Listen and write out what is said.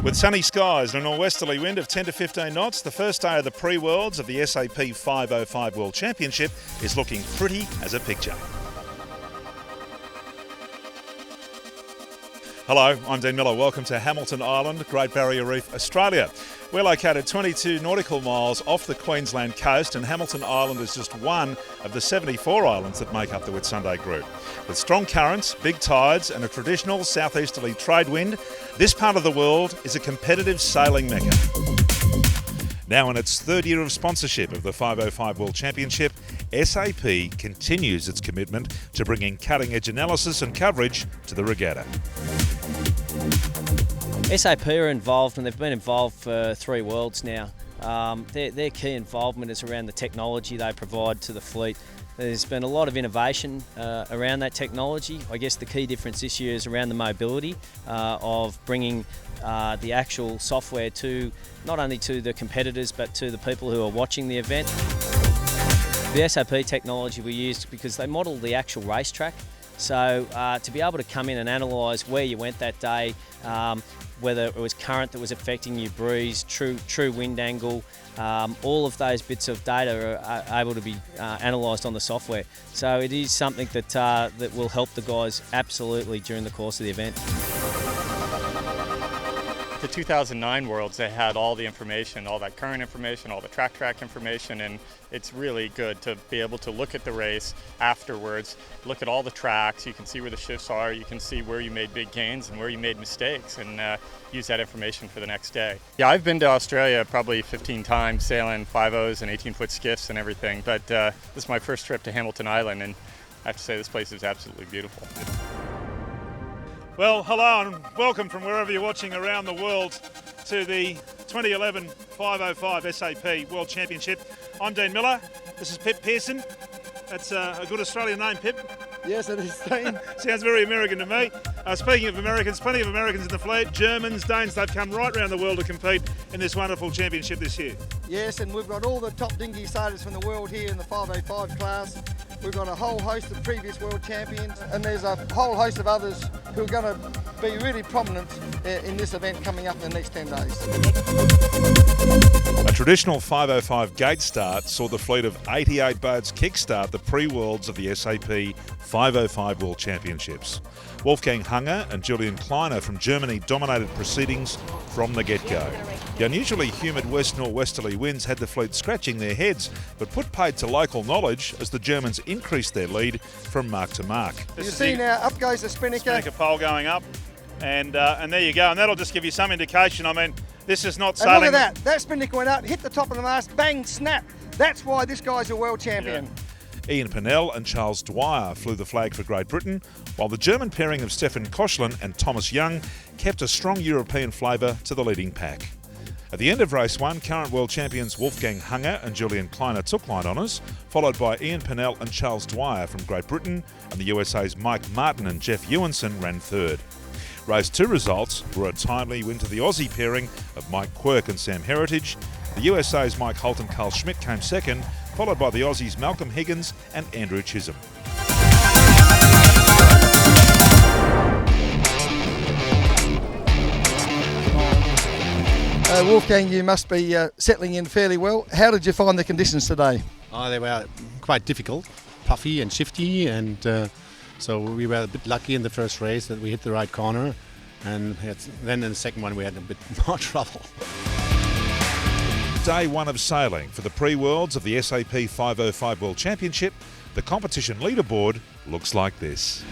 With sunny skies and a norwesterly wind of 10 to 15 knots, the first day of the pre-worlds of the SAP 5O5 World Championship is looking pretty as a picture. Hello, I'm Dean Miller. Welcome to Hamilton Island, Great Barrier Reef, Australia. We're located 22 nautical miles off the Queensland coast, and Hamilton Island is just one of the 74 islands that make up the Whitsunday group. With strong currents, big tides and a traditional southeasterly trade wind, this part of the world is a competitive sailing mecca. Now in its third year of sponsorship of the 5O5 World Championship, SAP continues its commitment to bringing cutting-edge analysis and coverage to the regatta. SAP are involved, and they've been involved for 3 worlds now. Their key involvement is around the technology they provide to the fleet. There's been a lot of innovation around that technology. I guess the key difference this year is around the mobility of bringing the actual software to not only to the competitors but to the people who are watching the event. The SAP technology we used because they model the actual racetrack. So to be able to come in and analyse where you went that day, whether it was current that was affecting you, breeze, true wind angle, all of those bits of data are able to be analysed on the software. So it is something that that will help the guys absolutely during the course of the event. The 2009 Worlds, they had all the information, all that current information, all the track information, and it's really good to be able to look at the race afterwards, look at all the tracks, you can see where the shifts are, you can see where you made big gains and where you made mistakes, and use that information for the next day. Yeah, I've been to Australia probably 15 times, sailing 5Os and 18-foot skiffs and everything, but this is my first trip to Hamilton Island, and I have to say this place is absolutely beautiful. Well, hello and welcome from wherever you're watching around the world to the 2011 5O5 SAP World Championship. I'm Dean Miller. This is Pip Pearson. That's a good Australian name, Pip. Yes, it is, Dean. Sounds very American to me. Speaking of Americans, plenty of Americans in the fleet, Germans, Danes, they've come right around the world to compete in this wonderful championship this year. Yes, and we've got all the top dinghy sailors from the world here in the 505 class. We've got a whole host of previous world champions, and there's a whole host of others who are going to be really prominent in this event coming up in the next 10 days. A traditional 505 gate start saw the fleet of 88 boats kickstart the pre-worlds of the SAP 505 World Championships. Wolfgang Hunger and Julian Kleiner from Germany dominated proceedings from the get-go. The unusually humid west-norwesterly winds had the fleet scratching their heads, but put paid to local knowledge as the Germans increased their lead from mark to mark. You see now, up goes the spinnaker. Spinnaker pole going up, and there you go, and that'll just give you some indication. I mean, this is not sailing. And look at that, that spinnaker went out, hit the top of the mast, bang, snap. That's why this guy's a world champion. Yeah. Ian Pennell and Charles Dwyer flew the flag for Great Britain, while the German pairing of Stefan Koechlin and Thomas Young kept a strong European flavour to the leading pack. At the end of race 1, current world champions Wolfgang Hunger and Julian Kleiner took line honours, followed by Ian Pennell and Charles Dwyer from Great Britain, and the USA's Mike Martin and Jeff Ewanson ran third. Race 2 results were a timely win to the Aussie pairing of Mike Quirk and Sam Heritage. The USA's Mike Holt and Carl Schmidt came second, followed by the Aussies Malcolm Higgins and Andrew Chisholm. Wolfgang, you must be settling in fairly well. How did you find the conditions today? Oh, they were quite difficult, puffy and shifty, and so we were a bit lucky in the first race that we hit the right corner, and then in the second one we had a bit more trouble. Day 1 of sailing for the pre-worlds of the SAP 505 World Championship. The competition leaderboard looks like this.